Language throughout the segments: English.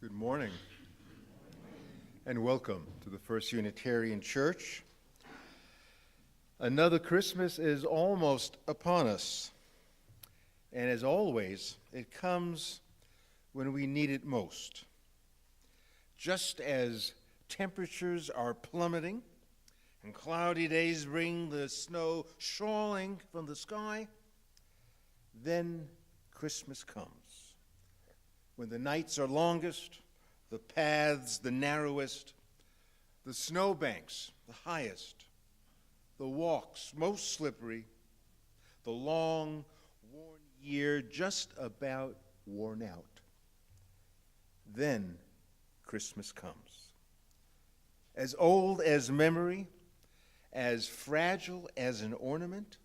Good morning, and welcome to the First Unitarian Church. Another Christmas is almost upon us, and as always, it comes when we need it most. Just as temperatures are plummeting and cloudy days bring the snow falling from the sky, then Christmas comes. When the nights are longest, the paths the narrowest, the snowbanks the highest, the walks most slippery, the long, worn year just about worn out. Then Christmas comes. As old as memory, as fragile as an ornament,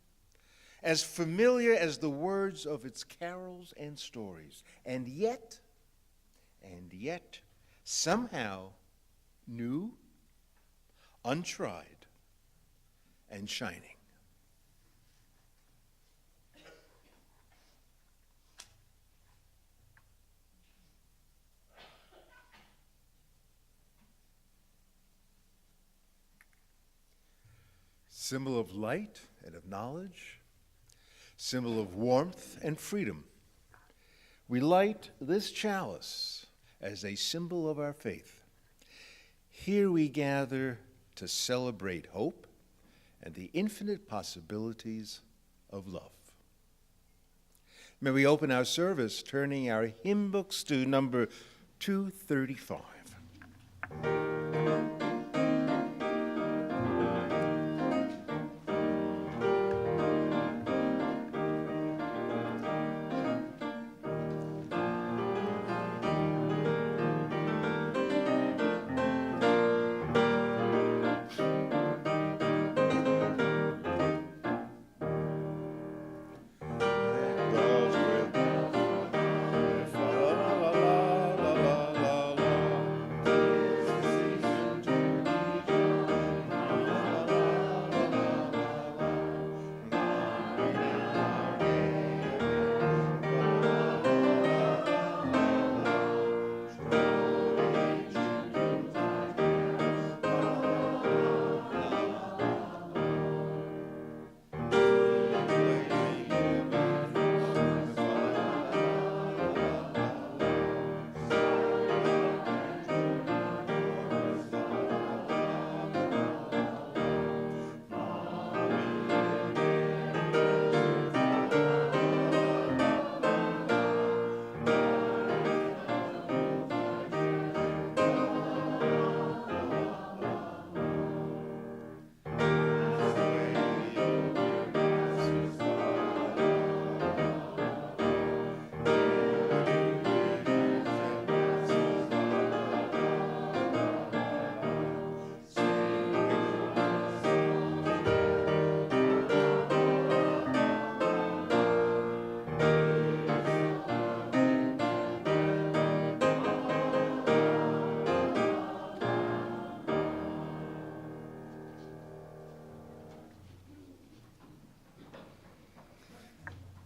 as familiar as the words of its carols and stories, and yet, somehow new, untried, and shining. Symbol of light and of knowledge, symbol of warmth and freedom. We light this chalice as a symbol of our faith. Here we gather to celebrate hope and the infinite possibilities of love. May we open our service turning our hymn books to number 235.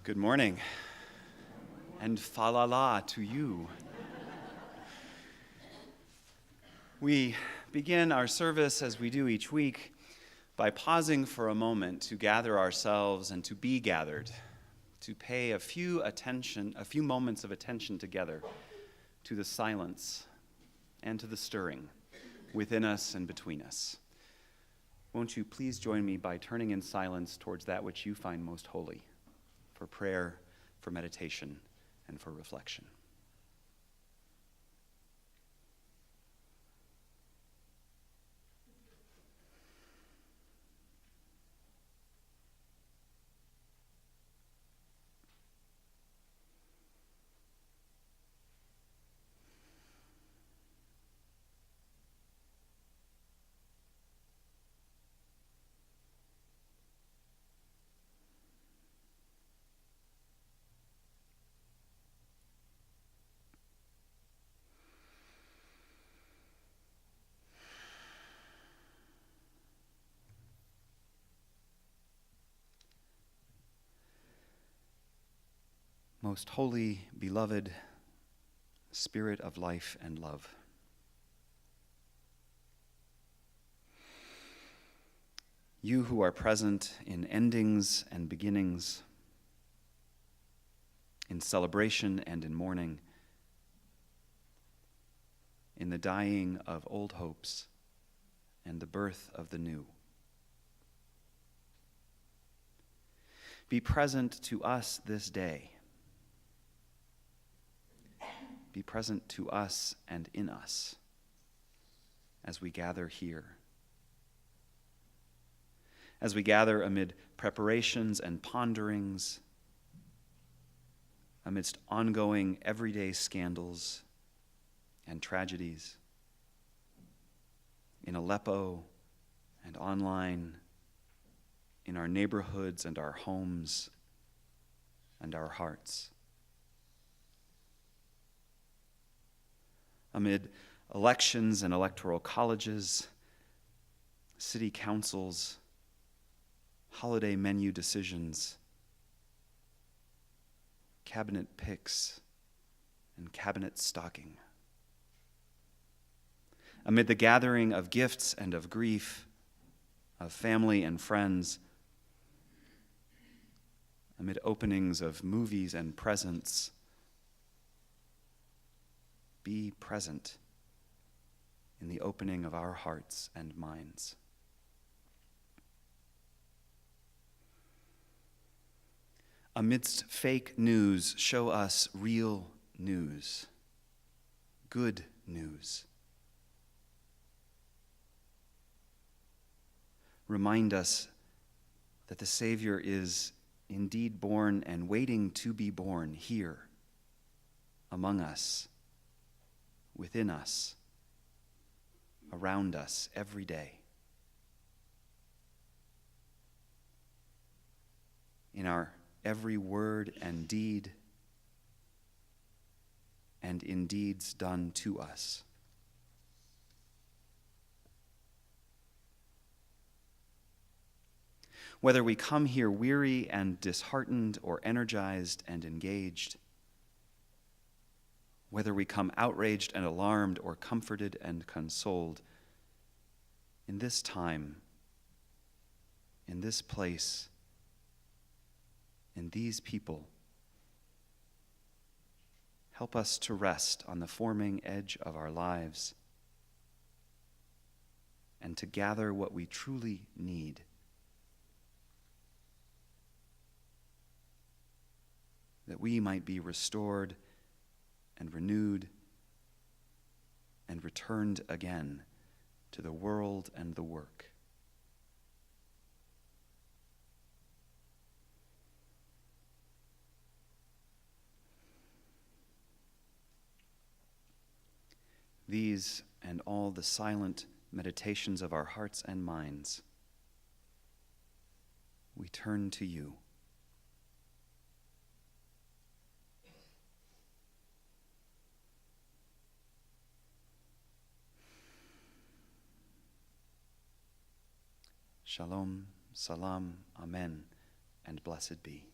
Good morning, and fa-la-la to you. We begin our service, as we do each week, by pausing for a moment to gather ourselves and to be gathered, to pay a few moments of attention together to the silence and to the stirring within us and between us. Won't you please join me by turning in silence towards that which you find most holy, for prayer, for meditation, and for reflection. Most holy, beloved, Spirit of life and love. You who are present in endings and beginnings, in celebration and in mourning, in the dying of old hopes and the birth of the new. Be present to us this day. Be present to us and in us as we gather here. As we gather amid preparations and ponderings, amidst ongoing everyday scandals and tragedies, in Aleppo and online, in our neighborhoods and our homes and our hearts. Amid elections and electoral colleges, city councils, holiday menu decisions, cabinet picks, and cabinet stocking. Amid the gathering of gifts and of grief, of family and friends, amid openings of movies and presents, be present in the opening of our hearts and minds. Amidst fake news, show us real news, good news. Remind us that the Savior is indeed born and waiting to be born here, among us, within us, around us every day. In our every word and deed, and in deeds done to us. Whether we come here weary and disheartened or energized and engaged, whether we come outraged and alarmed or comforted and consoled, in this time, in this place, in these people, help us to rest on the forming edge of our lives and to gather what we truly need. That we might be restored and renewed and returned again to the world and the work. These and all the silent meditations of our hearts and minds, we turn to you. Shalom, salam, amen, and blessed be.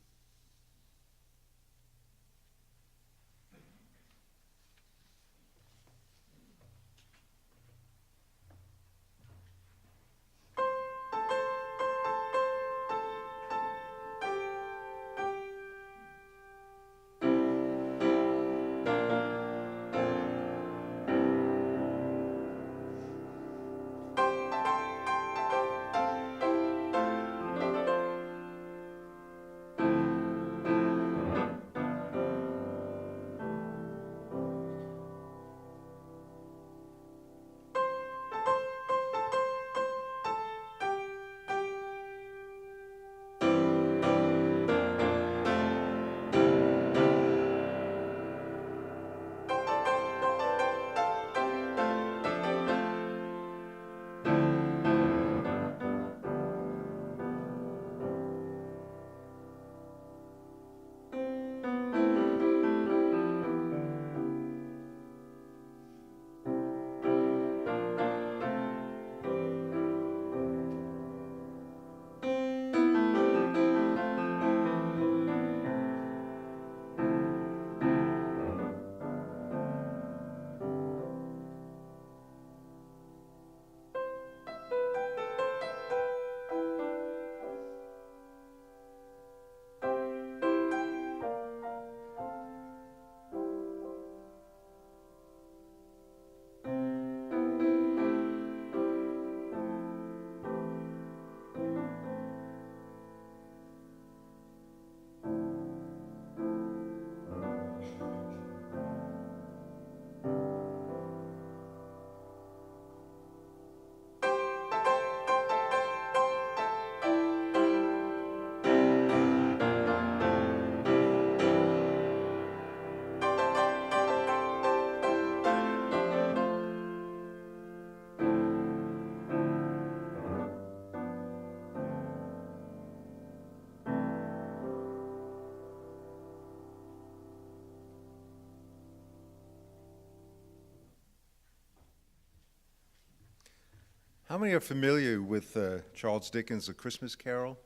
How many are familiar with Charles Dickens' A Christmas Carol?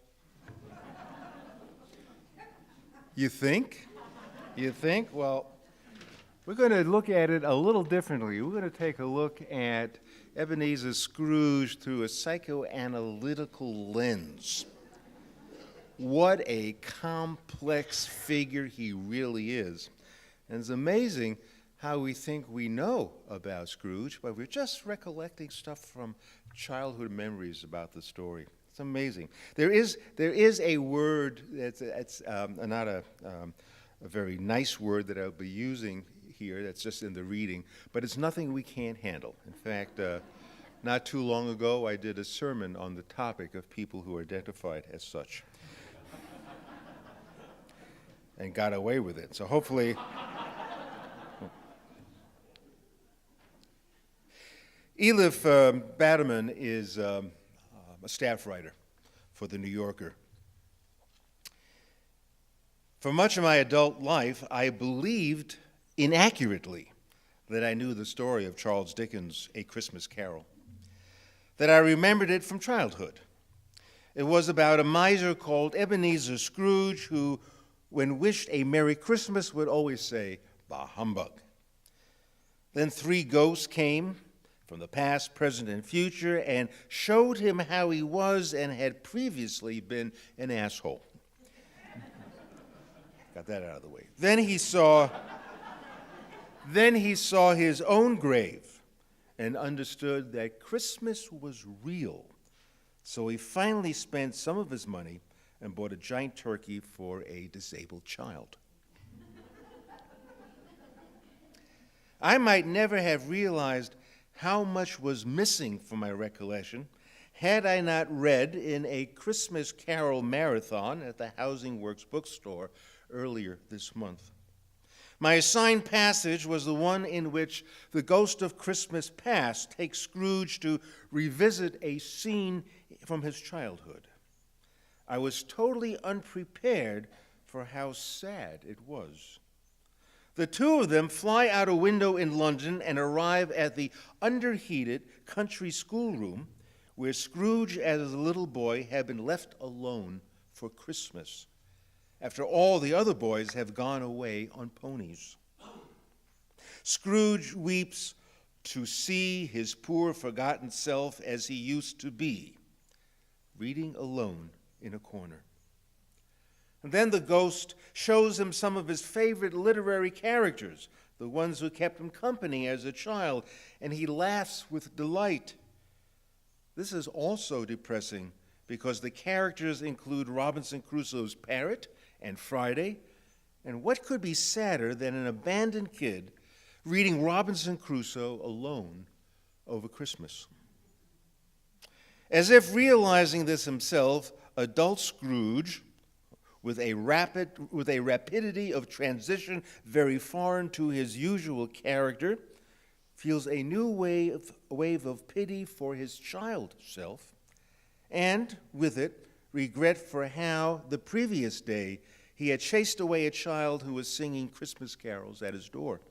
You think? You think? Well, we're going to look at it a little differently. We're going to take a look at Ebenezer Scrooge through a psychoanalytical lens. What a complex figure he really is. And it's amazing how we think we know about Scrooge, but we're just recollecting stuff from childhood memories about the story. It's amazing. There is a word that's not a very nice word that I'll be using here, that's just in the reading, but it's nothing we can't handle. In fact, not too long ago, I did a sermon on the topic of people who are identified as such. And got away with it. So hopefully... Elif Batuman is a staff writer for The New Yorker. For much of my adult life, I believed inaccurately that I knew the story of Charles Dickens' A Christmas Carol, that I remembered it from childhood. It was about a miser called Ebenezer Scrooge who, when wished a Merry Christmas, would always say, "Bah humbug." Then three ghosts came from the past, present, and future, and showed him how he was and had previously been an asshole. Got that out of the way. Then he saw his own grave and understood that Christmas was real. So he finally spent some of his money and bought a giant turkey for a disabled child. I might never have realized how much was missing from my recollection had I not read in A Christmas Carol marathon at the Housing Works bookstore earlier this month. My assigned passage was the one in which the ghost of Christmas past takes Scrooge to revisit a scene from his childhood. I was totally unprepared for how sad it was. The two of them fly out a window in London and arrive at the underheated country schoolroom where Scrooge, as a little boy, had been left alone for Christmas, after all the other boys have gone away on ponies. Scrooge weeps to see his poor, forgotten self as he used to be, reading alone in a corner. And then the ghost shows him some of his favorite literary characters, the ones who kept him company as a child, and he laughs with delight. This is also depressing because the characters include Robinson Crusoe's parrot and Friday, and what could be sadder than an abandoned kid reading Robinson Crusoe alone over Christmas? As if realizing this himself, adult Scrooge, with a rapidity of transition very foreign to his usual character, feels a new wave of pity for his child self, and with it, regret for how the previous day he had chased away a child who was singing Christmas carols at his door.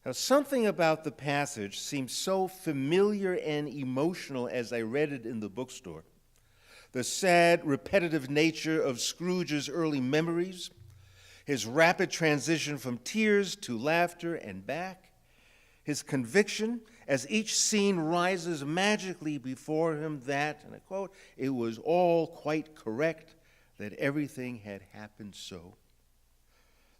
Now, something about the passage seemed so familiar and emotional as I read it in the bookstore. The sad, repetitive nature of Scrooge's early memories, his rapid transition from tears to laughter and back, his conviction as each scene rises magically before him that, and I quote, "it was all quite correct, that everything had happened so."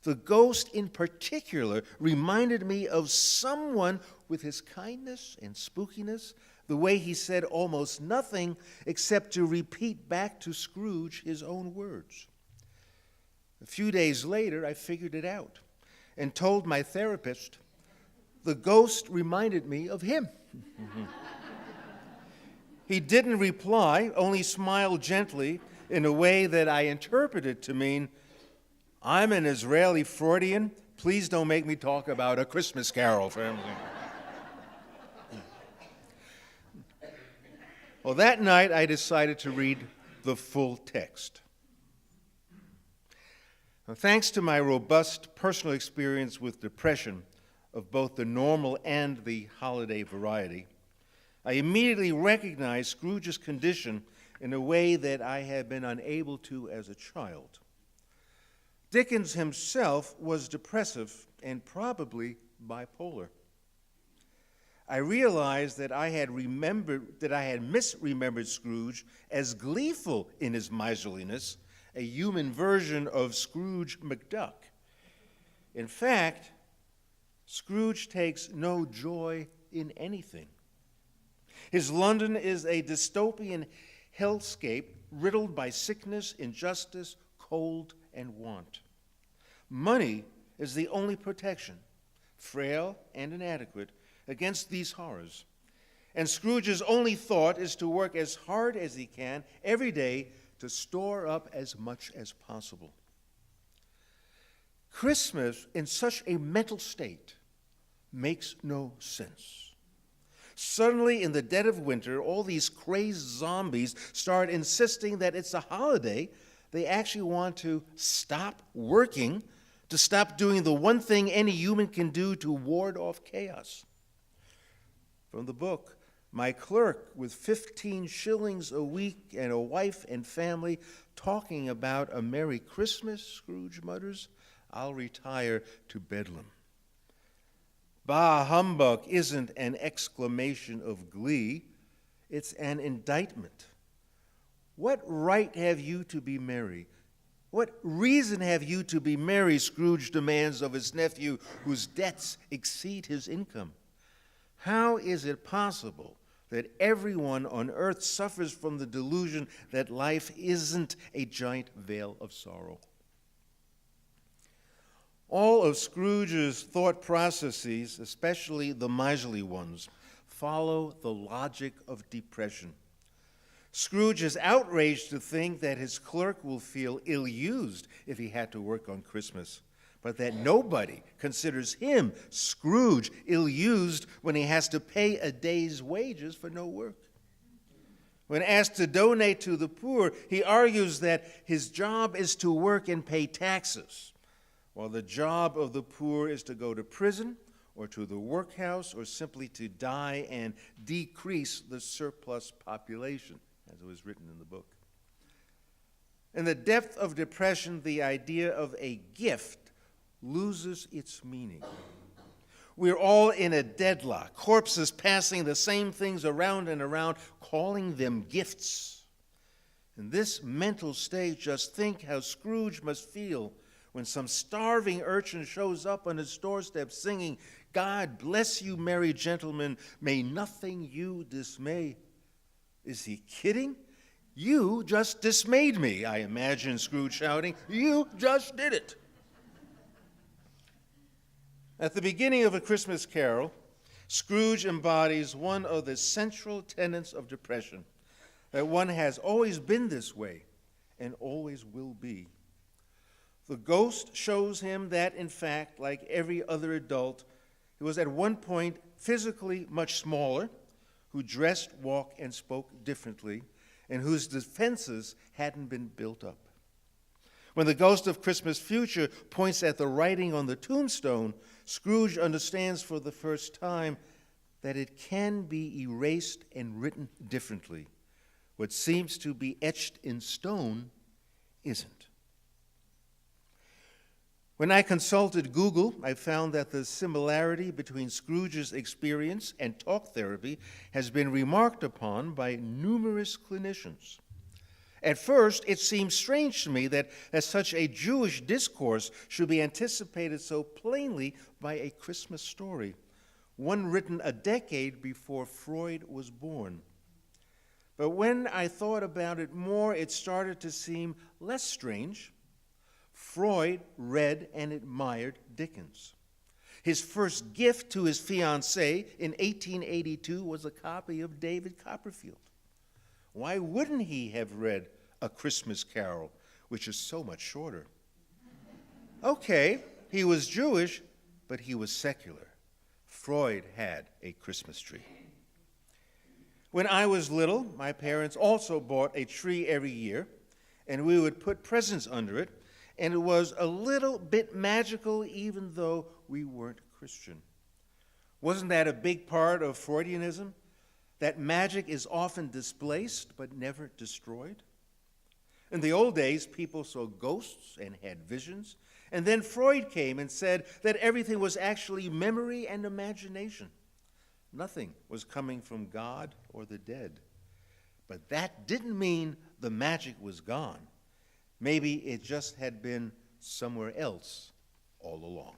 The ghost in particular reminded me of someone with his kindness and spookiness, the way he said almost nothing except to repeat back to Scrooge his own words. A few days later, I figured it out and told my therapist the ghost reminded me of him. He didn't reply, only smiled gently in a way that I interpreted to mean, "I'm an Israeli Freudian. Please don't make me talk about A Christmas Carol, family." Well, that night I decided to read the full text. Now, thanks to my robust personal experience with depression of both the normal and the holiday variety, I immediately recognized Scrooge's condition in a way that I had been unable to as a child. Dickens himself was depressive and probably bipolar. I realized that I had misremembered Scrooge as gleeful in his miserliness, a human version of Scrooge McDuck. In fact, Scrooge takes no joy in anything. His London is a dystopian hellscape riddled by sickness, injustice, cold, and want. Money is the only protection, frail and inadequate, against these horrors. And Scrooge's only thought is to work as hard as he can every day to store up as much as possible. Christmas in such a mental state makes no sense. Suddenly, in the dead of winter, all these crazed zombies start insisting that it's a holiday. They actually want to stop working, to stop doing the one thing any human can do to ward off chaos. From the book, my clerk with 15 shillings a week and a wife and family talking about a Merry Christmas, Scrooge mutters, I'll retire to Bedlam. Bah humbug isn't an exclamation of glee, it's an indictment. What right have you to be merry? What reason have you to be merry, Scrooge demands of his nephew, whose debts exceed his income? How is it possible that everyone on earth suffers from the delusion that life isn't a giant veil of sorrow? All of Scrooge's thought processes, especially the miserly ones, follow the logic of depression. Scrooge is outraged to think that his clerk will feel ill-used if he had to work on Christmas, but that nobody considers him, Scrooge, ill-used when he has to pay a day's wages for no work. When asked to donate to the poor, he argues that his job is to work and pay taxes, while the job of the poor is to go to prison or to the workhouse or simply to die and decrease the surplus population, as it was written in the book. In the depth of depression, the idea of a gift loses its meaning. We're all in a deadlock, corpses passing the same things around and around, calling them gifts. In this mental state, just think how Scrooge must feel when some starving urchin shows up on his doorstep singing, God bless you, merry gentlemen, may nothing you dismay. Is he kidding? You just dismayed me, I imagine Scrooge shouting. You just did it. At the beginning of A Christmas Carol, Scrooge embodies one of the central tenets of depression, that one has always been this way and always will be. The ghost shows him that, in fact, like every other adult, he was at one point physically much smaller, who dressed, walked, and spoke differently, and whose defenses hadn't been built up. When the ghost of Christmas Future points at the writing on the tombstone, Scrooge understands for the first time that it can be erased and written differently. What seems to be etched in stone isn't. When I consulted Google, I found that the similarity between Scrooge's experience and talk therapy has been remarked upon by numerous clinicians. At first, it seemed strange to me that such a Jewish discourse should be anticipated so plainly by a Christmas story, one written a decade before Freud was born. But when I thought about it more, it started to seem less strange. Freud read and admired Dickens. His first gift to his fiancée in 1882 was a copy of David Copperfield. Why wouldn't he have read A Christmas Carol, which is so much shorter? Okay, he was Jewish, but he was secular. Freud had a Christmas tree. When I was little, my parents also bought a tree every year, and we would put presents under it, and it was a little bit magical even though we weren't Christian. Wasn't that a big part of Freudianism? that magic is often displaced but never destroyed? In the old days, people saw ghosts and had visions, and then Freud came and said that everything was actually memory and imagination. Nothing was coming from God or the dead. But that didn't mean the magic was gone. Maybe it just had been somewhere else all along.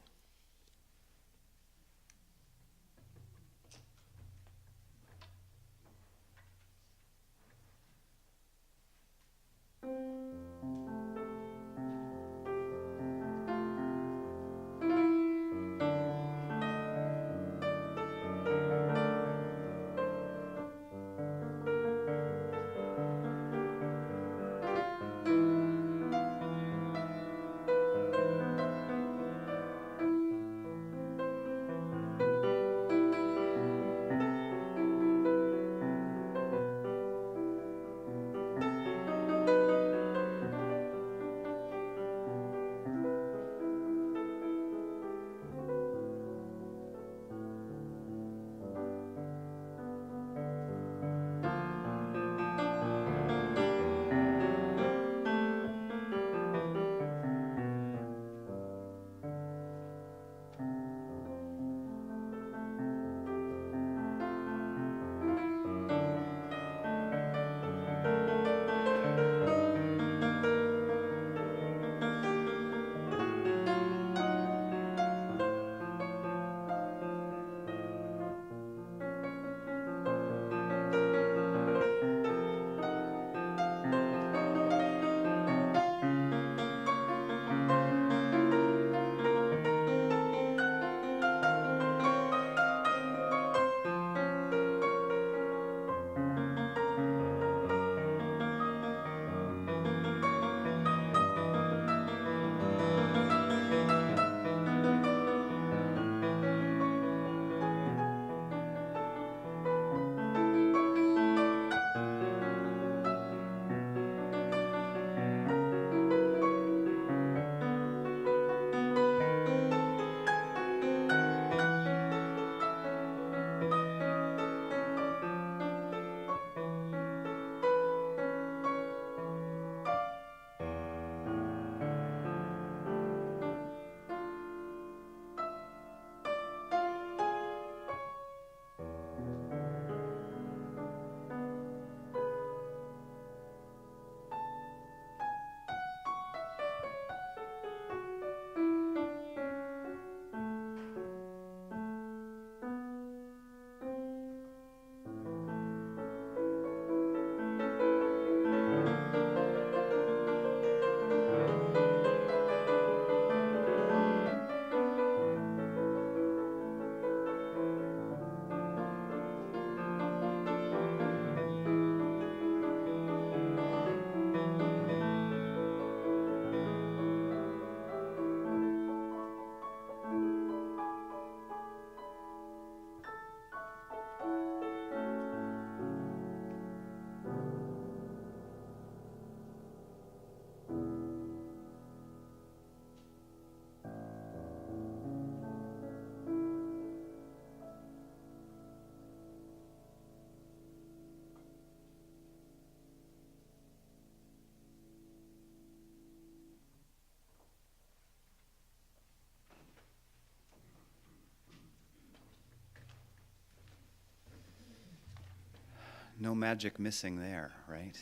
No magic missing there, right?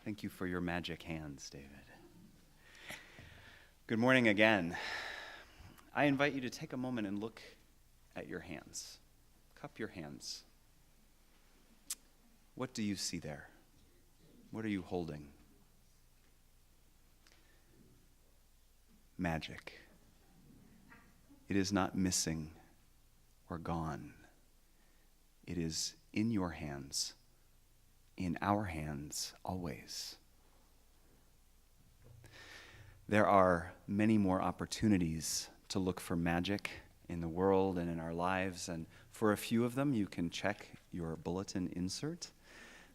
Thank you for your magic hands, David. Good morning again. I invite you to take a moment and look at your hands. Cup your hands. What do you see there? What are you holding? Magic. It is not missing or gone. It is in your hands, in our hands, always. There are many more opportunities to look for magic in the world and in our lives, and for a few of them, you can check your bulletin insert.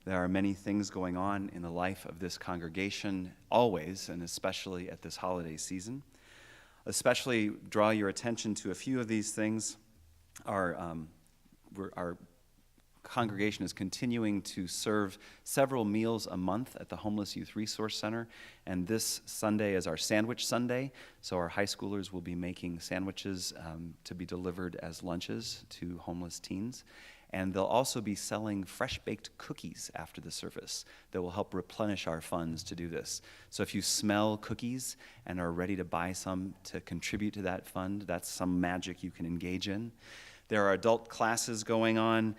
There are many things going on in the life of this congregation, always, and especially at this holiday season. Especially draw your attention to a few of these things. Our congregation is continuing to serve several meals a month at the Homeless Youth Resource Center, and this Sunday is our Sandwich Sunday, so our high schoolers will be making sandwiches to be delivered as lunches to homeless teens. And they'll also be selling fresh-baked cookies after the service that will help replenish our funds to do this. So if you smell cookies and are ready to buy some to contribute to that fund, that's some magic you can engage in. There are adult classes going on.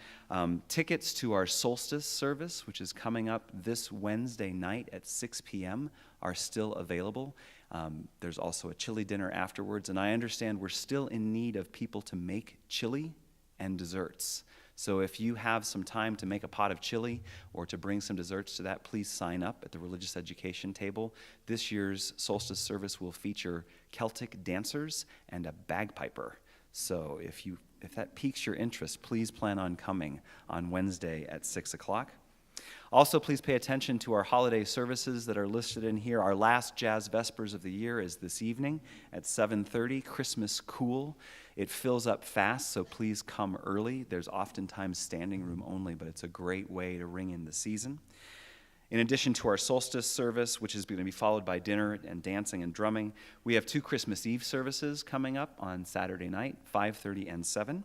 Tickets to our solstice service, which is coming up this Wednesday night at 6 p.m., are still available. There's also a chili dinner afterwards, and I understand we're still in need of people to make chili and desserts. So if you have some time to make a pot of chili or to bring some desserts to that, please sign up at the religious education table. This year's solstice service will feature Celtic dancers and a bagpiper. So if that piques your interest, please plan on coming on Wednesday at 6 o'clock. Also, please pay attention to our holiday services that are listed in here. Our last Jazz Vespers of the year is this evening at 7:30, Christmas Cool. It fills up fast, so please come early. There's oftentimes standing room only, but it's a great way to ring in the season. In addition to our solstice service, which is going to be followed by dinner and dancing and drumming, we have 2 Christmas Eve services coming up on Saturday night, 5:30 and 7.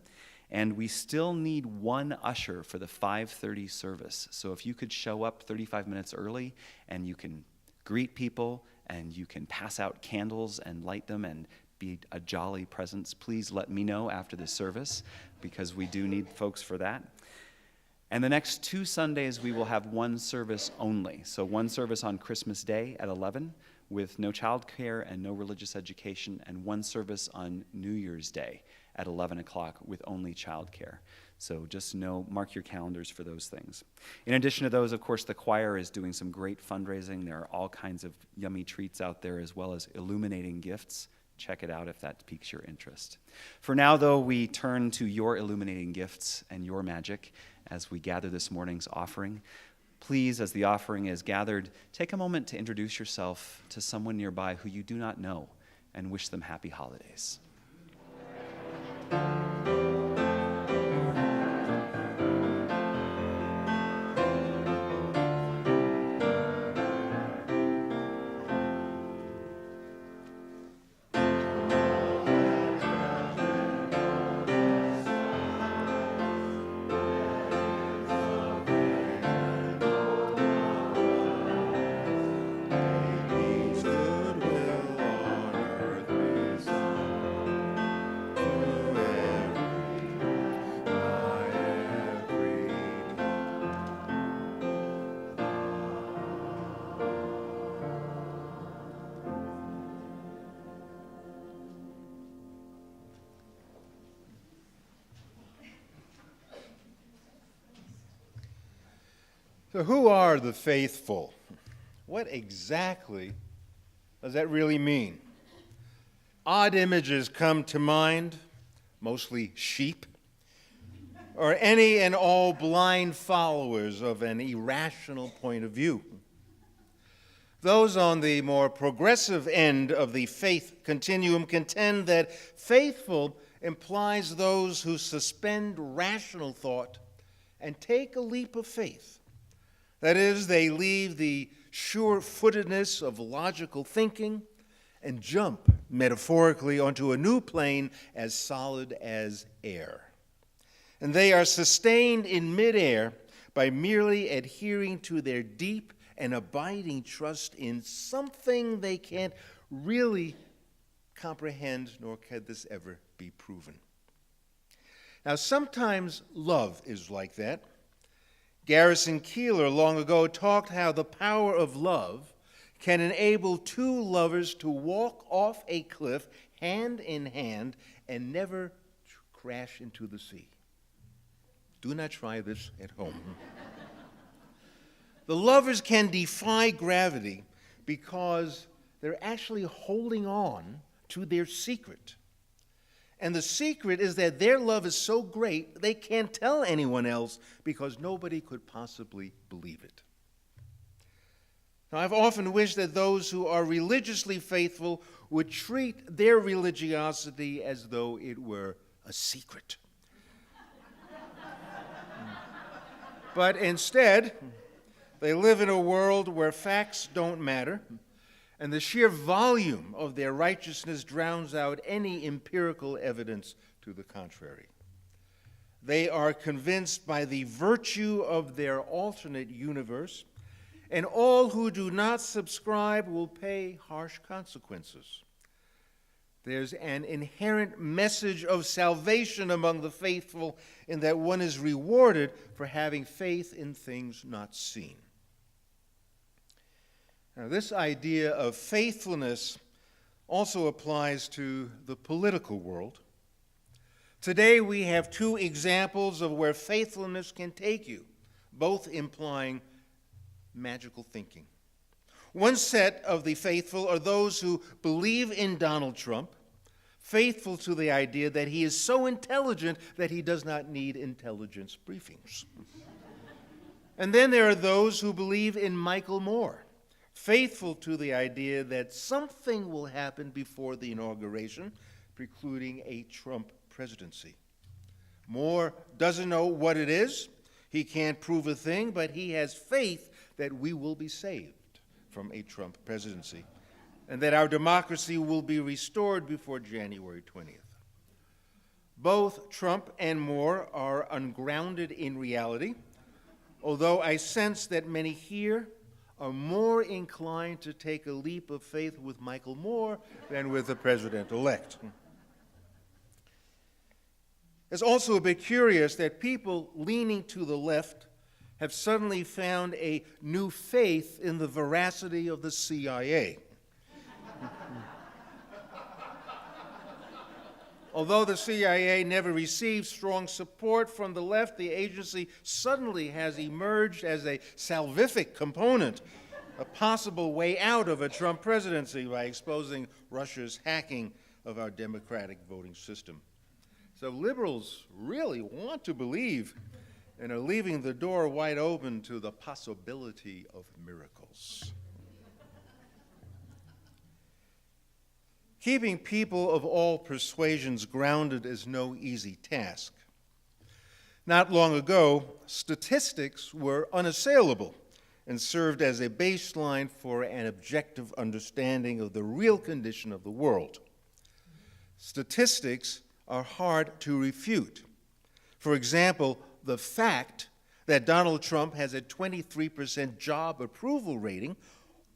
And we still need 1 usher for the 5:30 service. So if you could show up 35 minutes early and you can greet people and you can pass out candles and light them and be a jolly presence, please let me know after the service, because we do need folks for that. And the next 2 Sundays, we will have 1 service only. So 1 service on Christmas Day at 11 with no childcare and no religious education, and 1 service on New Year's Day at 11 o'clock with only childcare. So just mark your calendars for those things. In addition to those, of course, the choir is doing some great fundraising. There are all kinds of yummy treats out there, as well as illuminating gifts. Check it out if that piques your interest. For now, though, we turn to your illuminating gifts and your magic as we gather this morning's offering. Please, as the offering is gathered, take a moment to introduce yourself to someone nearby who you do not know and wish them happy holidays. So who are the faithful? What exactly does that really mean? Odd images come to mind, mostly sheep, or any and all blind followers of an irrational point of view. Those on the more progressive end of the faith continuum contend that faithful implies those who suspend rational thought and take a leap of faith. That is, they leave the sure-footedness of logical thinking and jump, metaphorically, onto a new plane as solid as air. And they are sustained in midair by merely adhering to their deep and abiding trust in something they can't really comprehend, nor can this ever be proven. Now, sometimes love is like that. Garrison Keillor long ago talked how the power of love can enable 2 lovers to walk off a cliff hand in hand and never crash into the sea. Do not try this at home. The lovers can defy gravity because they're actually holding on to their secret. And the secret is that their love is so great they can't tell anyone else because nobody could possibly believe it. Now, I've often wished that those who are religiously faithful would treat their religiosity as though it were a secret. But instead, they live in a world where facts don't matter, and the sheer volume of their righteousness drowns out any empirical evidence to the contrary. They are convinced by the virtue of their alternate universe, and all who do not subscribe will pay harsh consequences. There's an inherent message of salvation among the faithful in that one is rewarded for having faith in things not seen. Now, this idea of faithfulness also applies to the political world. Today, we have two examples of where faithfulness can take you, both implying magical thinking. One set of the faithful are those who believe in Donald Trump, faithful to the idea that he is so intelligent that he does not need intelligence briefings. And then there are those who believe in Michael Moore, faithful to the idea that something will happen before the inauguration, precluding a Trump presidency. Moore doesn't know what it is. He can't prove a thing, but he has faith that we will be saved from a Trump presidency and that our democracy will be restored before January 20th. Both Trump and Moore are ungrounded in reality, although I sense that many here are more inclined to take a leap of faith with Michael Moore than with the president-elect. It's also a bit curious that people leaning to the left have suddenly found a new faith in the veracity of the CIA. Although the CIA never received strong support from the left, the agency suddenly has emerged as a salvific component, a possible way out of a Trump presidency by exposing Russia's hacking of our democratic voting system. So liberals really want to believe and are leaving the door wide open to the possibility of miracles. Keeping people of all persuasions grounded is no easy task. Not long ago, statistics were unassailable and served as a baseline for an objective understanding of the real condition of the world. Statistics are hard to refute. For example, the fact that Donald Trump has a 23% job approval rating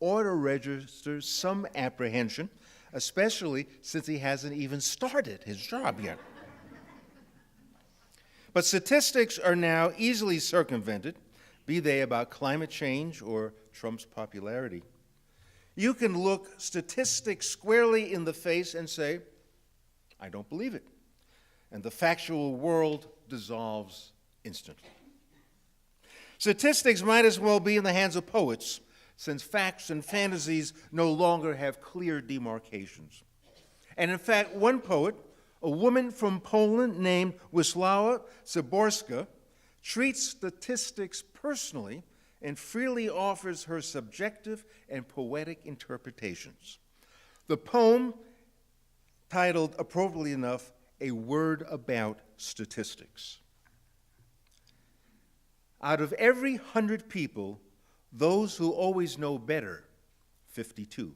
ought to register some apprehension, especially since he hasn't even started his job yet. But statistics are now easily circumvented, be they about climate change or Trump's popularity. You can look statistics squarely in the face and say, I don't believe it. And the factual world dissolves instantly. Statistics might as well be in the hands of poets, since facts and fantasies no longer have clear demarcations. And in fact, one poet, a woman from Poland named Wisława Szymborska, treats statistics personally and freely offers her subjective and poetic interpretations. The poem, titled appropriately enough, A Word About Statistics. Out of every 100 people, those who always know better, 52.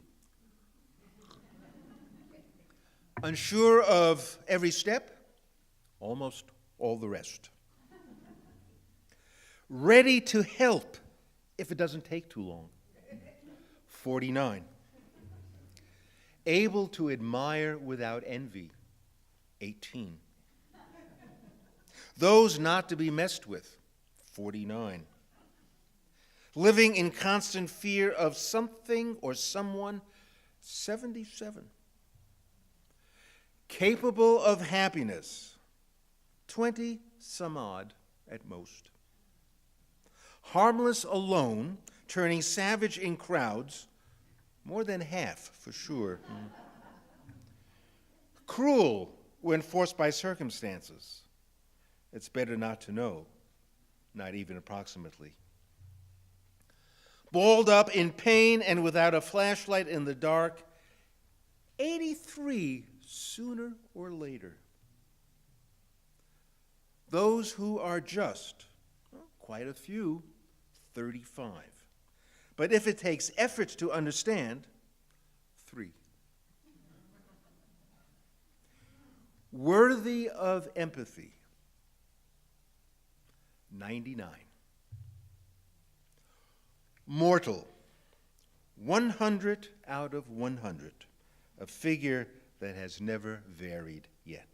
Unsure of every step, almost all the rest. Ready to help if it doesn't take too long, 49. Able to admire without envy, 18. Those not to be messed with, 49. Living in constant fear of something or someone, 77. Capable of happiness, 20 some odd at most. Harmless alone, turning savage in crowds, more than half for sure. Cruel when forced by circumstances. It's better not to know, not even approximately. Balled up in pain and without a flashlight in the dark, 83 sooner or later. Those who are just, quite a few, 35. But if it takes effort to understand, 3. Worthy of empathy, 99. Mortal, 100 out of 100, a figure that has never varied yet.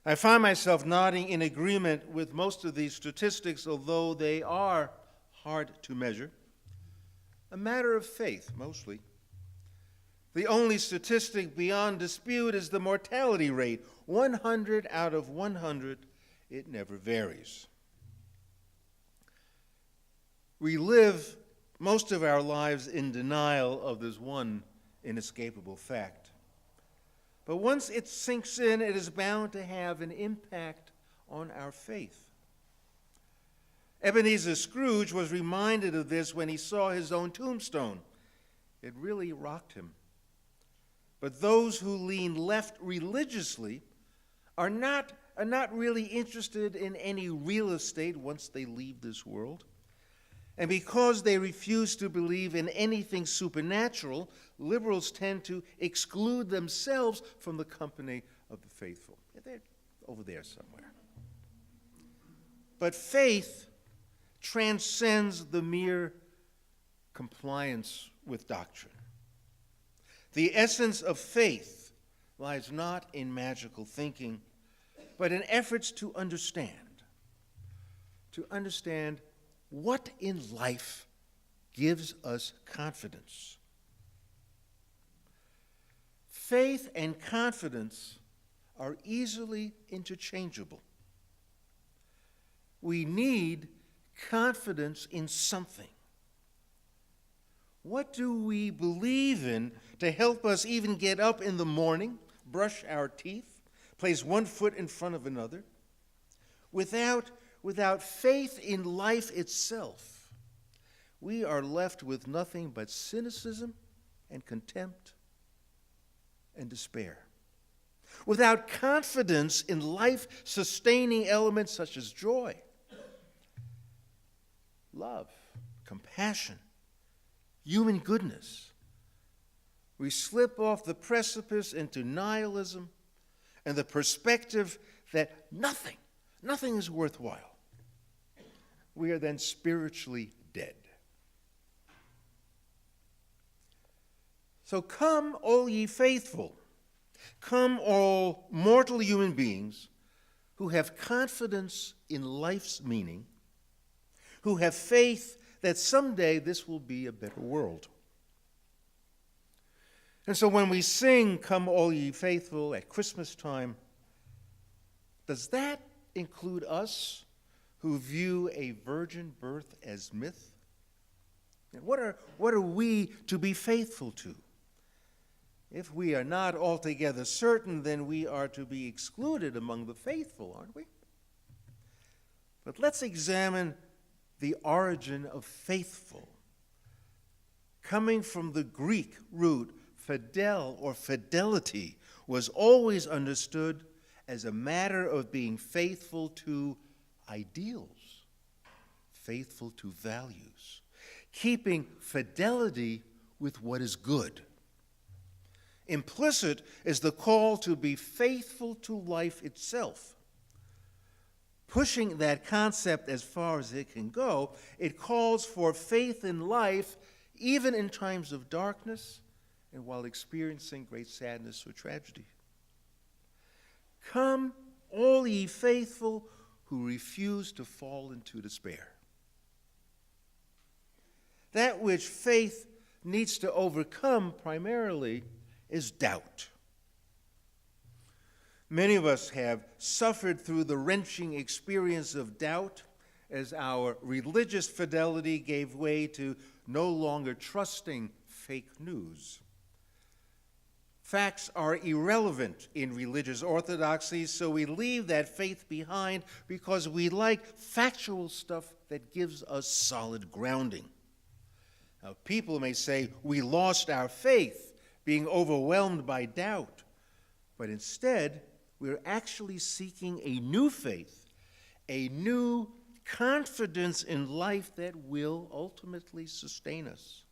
I find myself nodding in agreement with most of these statistics, although they are hard to measure. A matter of faith, mostly. The only statistic beyond dispute is the mortality rate. 100 out of 100, it never varies. We live most of our lives in denial of this one inescapable fact. But once it sinks in, it is bound to have an impact on our faith. Ebenezer Scrooge was reminded of this when he saw his own tombstone. It really rocked him. But those who lean left religiously are not really interested in any real estate once they leave this world. And because they refuse to believe in anything supernatural, liberals tend to exclude themselves from the company of the faithful. They're over there somewhere. But faith transcends the mere compliance with doctrine. The essence of faith lies not in magical thinking, but in efforts to understand what in life gives us confidence. Faith and confidence are easily interchangeable. We need confidence in something. What do we believe in to help us even get up in the morning, brush our teeth, place one foot in front of another? Without faith in life itself, we are left with nothing but cynicism and contempt and despair. Without confidence in life-sustaining elements such as joy, love, compassion, human goodness, we slip off the precipice into nihilism and the perspective that nothing is worthwhile. We are then spiritually dead. So come, all ye faithful. Come, all mortal human beings who have confidence in life's meaning, who have faith that someday this will be a better world. And so when we sing, Come, all ye faithful, at Christmas time, does that include us who view a virgin birth as myth? And what are we to be faithful to? If we are not altogether certain, then we are to be excluded among the faithful, aren't we? But let's examine the origin of faithful. Coming from the Greek root fidel or fidelity, was always understood as a matter of being faithful to ideals, faithful to values, keeping fidelity with what is good. Implicit is the call to be faithful to life itself. Pushing that concept as far as it can go, it calls for faith in life even in times of darkness and while experiencing great sadness or tragedy. Come, all ye faithful who refuse to fall into despair. That which faith needs to overcome primarily is doubt. Many of us have suffered through the wrenching experience of doubt as our religious fidelity gave way to no longer trusting fake news. Facts are irrelevant in religious orthodoxy, so we leave that faith behind because we like factual stuff that gives us solid grounding. Now, people may say we lost our faith, being overwhelmed by doubt, but instead, we're actually seeking a new faith, a new confidence in life that will ultimately sustain us.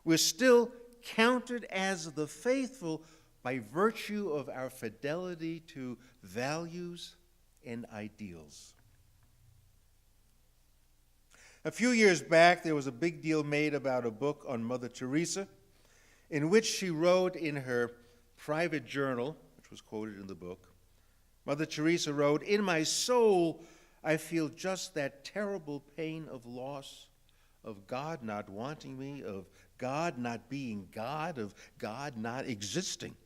We're still counted as the faithful by virtue of our fidelity to values and ideals. A few years back, there was a big deal made about a book on Mother Teresa, in which she wrote in her private journal, which was quoted in the book, Mother Teresa wrote, "In my soul, I feel just that terrible pain of loss, of God not wanting me, of God not being God, of God not existing."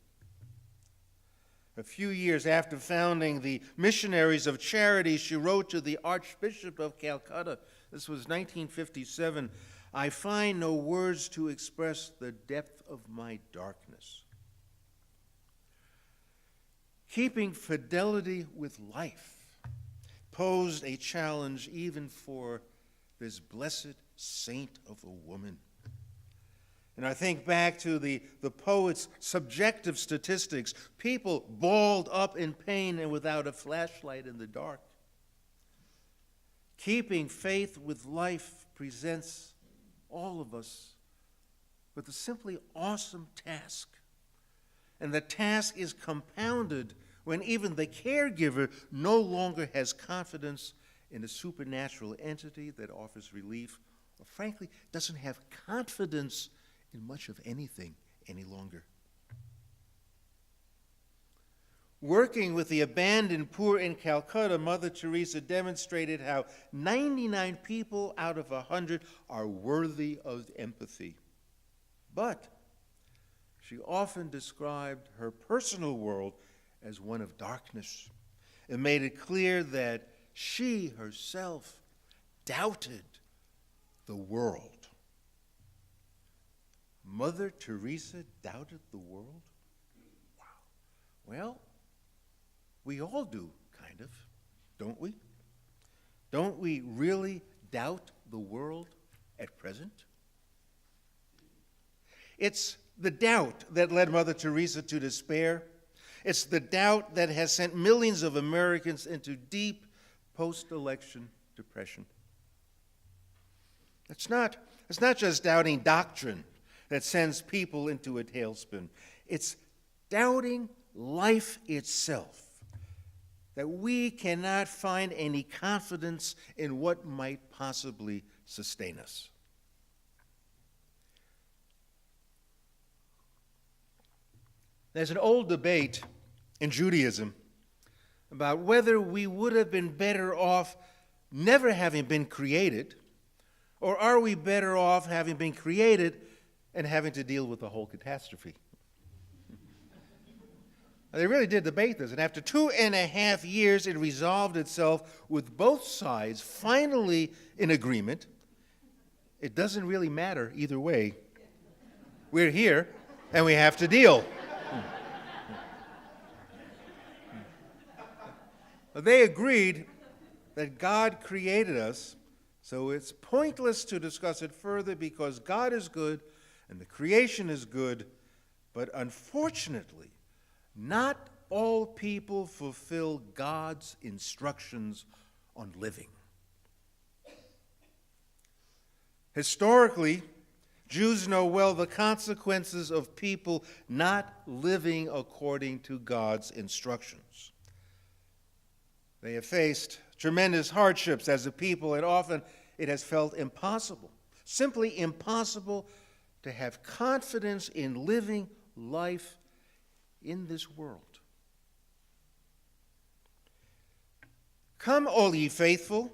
A few years after founding the Missionaries of Charity, she wrote to the Archbishop of Calcutta, this was 1957, "I find no words to express the depth of my darkness." Keeping fidelity with life posed a challenge even for this blessed saint of a woman. And I think back to the poet's subjective statistics, people balled up in pain and without a flashlight in the dark. Keeping faith with life presents all of us with a simply awesome task. And the task is compounded when even the caregiver no longer has confidence in a supernatural entity that offers relief, or frankly, doesn't have confidence in much of anything any longer. Working with the abandoned poor in Calcutta, Mother Teresa demonstrated how 99 people out of 100 are worthy of empathy. But she often described her personal world as one of darkness and made it clear that she herself doubted the world. Mother Teresa doubted the world? Wow. Well, we all do, kind of, don't we? Don't we really doubt the world at present? It's the doubt that led Mother Teresa to despair. It's the doubt that has sent millions of Americans into deep post-election depression. It's not just doubting doctrine that sends people into a tailspin. It's doubting life itself, that we cannot find any confidence in what might possibly sustain us. There's an old debate in Judaism about whether we would have been better off never having been created, or are we better off having been created and having to deal with the whole catastrophe? They really did debate this, and after 2.5 years, it resolved itself with both sides finally in agreement. It doesn't really matter either way. We're here, and we have to deal. They agreed that God created us, so it's pointless to discuss it further because God is good and the creation is good, but unfortunately, not all people fulfill God's instructions on living. Historically, Jews know well the consequences of people not living according to God's instructions. They have faced tremendous hardships as a people, and often it has felt impossible, simply impossible, to have confidence in living life in this world. Come, all ye faithful,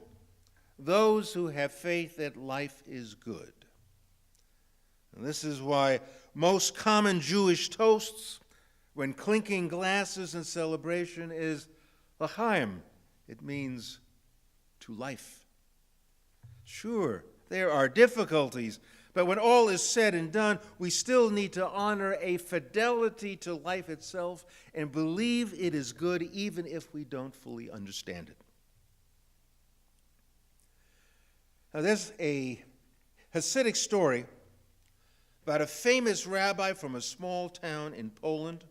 those who have faith that life is good. And this is why most common Jewish toasts, when clinking glasses in celebration, is l'chaim. It means to life. Sure, there are difficulties, but when all is said and done, we still need to honor a fidelity to life itself and believe it is good even if we don't fully understand it. Now, there's a Hasidic story about a famous rabbi from a small town in Poland.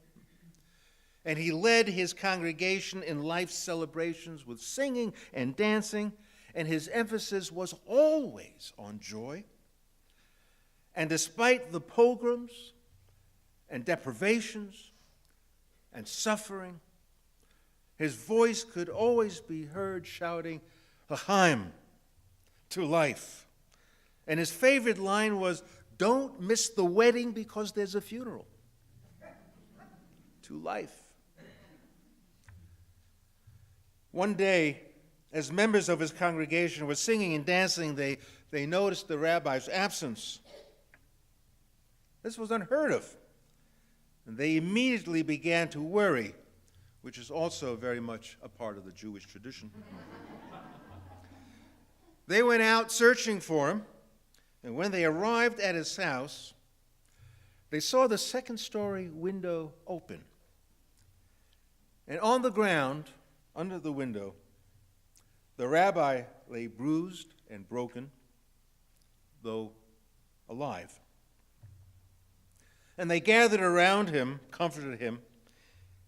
And he led his congregation in life celebrations with singing and dancing, and his emphasis was always on joy. And despite the pogroms and deprivations and suffering, his voice could always be heard shouting, "L'chaim," to life. And his favorite line was, "Don't miss the wedding because there's a funeral." To life. One day, as members of his congregation were singing and dancing, they noticed the rabbi's absence. This was unheard of. And they immediately began to worry, which is also very much a part of the Jewish tradition. They went out searching for him, and when they arrived at his house, they saw the second-story window open. And on the ground, under the window, the rabbi lay bruised and broken, though alive. And they gathered around him, comforted him,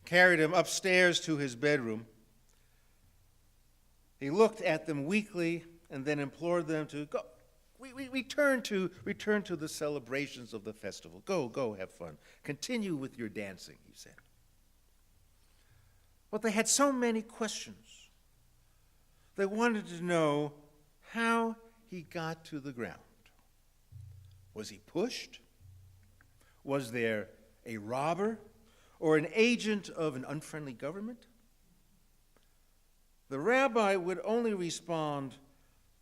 carried him upstairs to his bedroom. He looked at them weakly and then implored them to go. Return to the celebrations of the festival. Go, have fun. Continue with your dancing, he said. But they had so many questions. They wanted to know how he got to the ground. Was he pushed? Was there a robber or an agent of an unfriendly government? The rabbi would only respond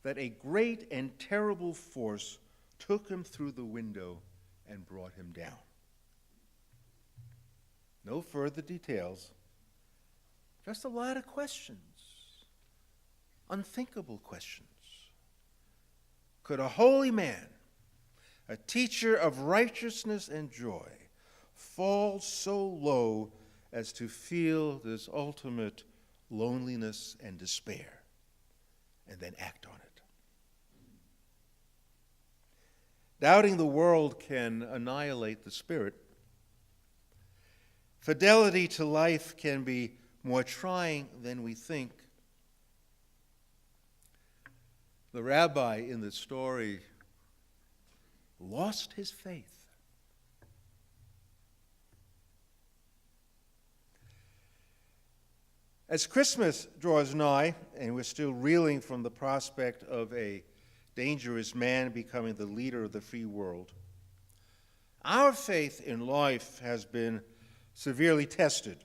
that a great and terrible force took him through the window and brought him down. No further details, just a lot of questions, unthinkable questions. Could a holy man, a teacher of righteousness and joy, fall so low as to feel this ultimate loneliness and despair and then act on it? Doubting the world can annihilate the spirit. Fidelity to life can be more trying than we think. The rabbi in the story lost his faith. As Christmas draws nigh, and we're still reeling from the prospect of a dangerous man becoming the leader of the free world, our faith in life has been severely tested.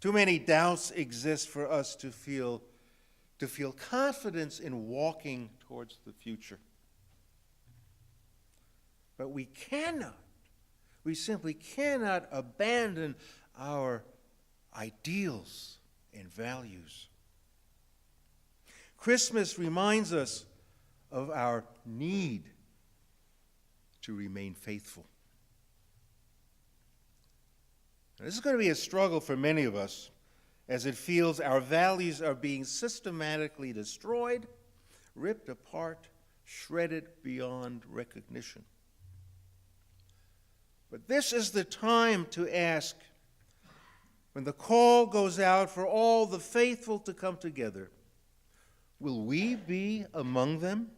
Too many doubts exist for us to feel confidence in walking towards the future. But we simply cannot abandon our ideals and values. Christmas reminds us of our need to remain faithful. Now, this is going to be a struggle for many of us, as it feels our values are being systematically destroyed, ripped apart, shredded beyond recognition. But this is the time to ask, when the call goes out for all the faithful to come together, will we be among them?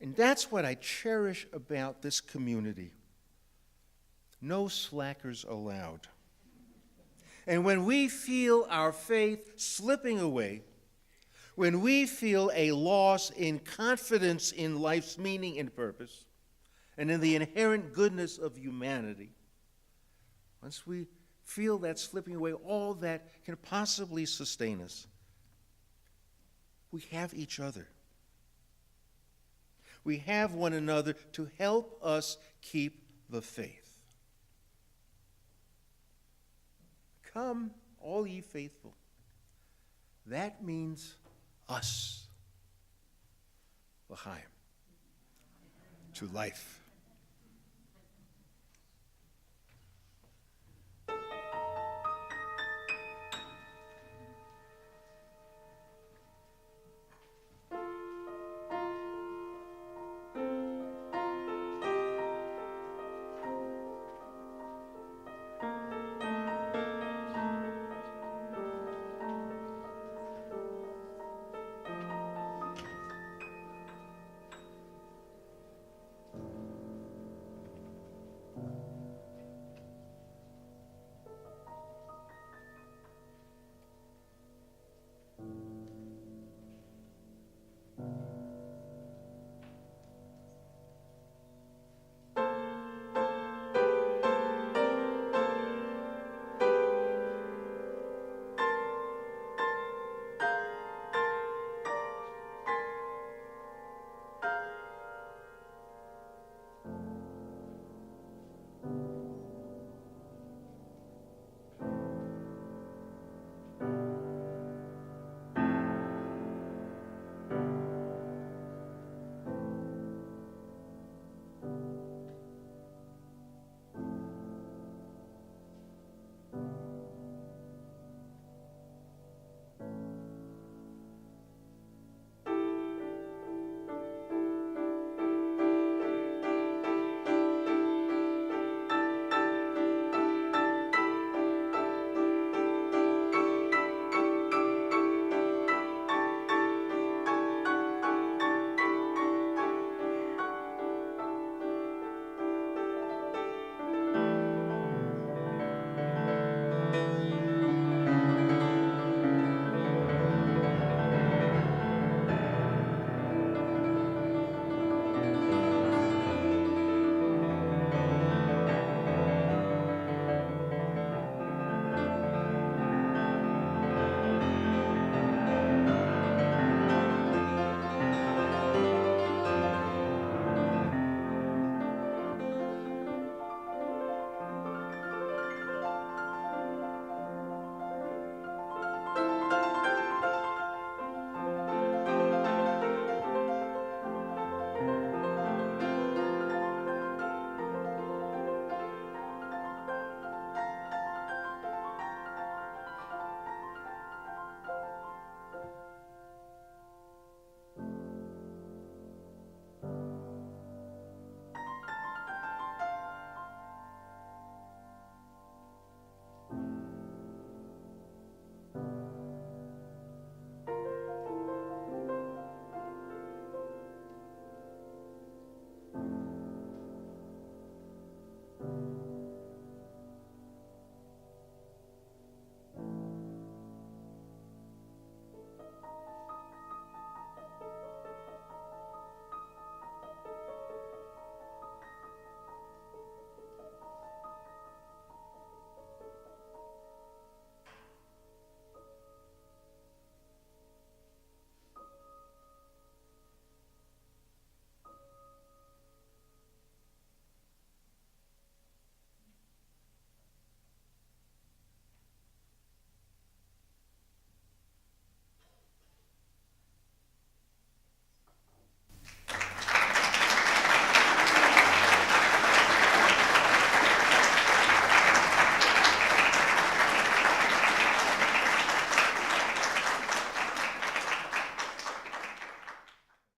And that's what I cherish about this community. No slackers allowed. And when we feel our faith slipping away, when we feel a loss in confidence in life's meaning and purpose, and in the inherent goodness of humanity, once we feel that slipping away, all that can possibly sustain us, we have each other. We have one another to help us keep the faith. Come, all ye faithful. That means us. L'chaim. To life.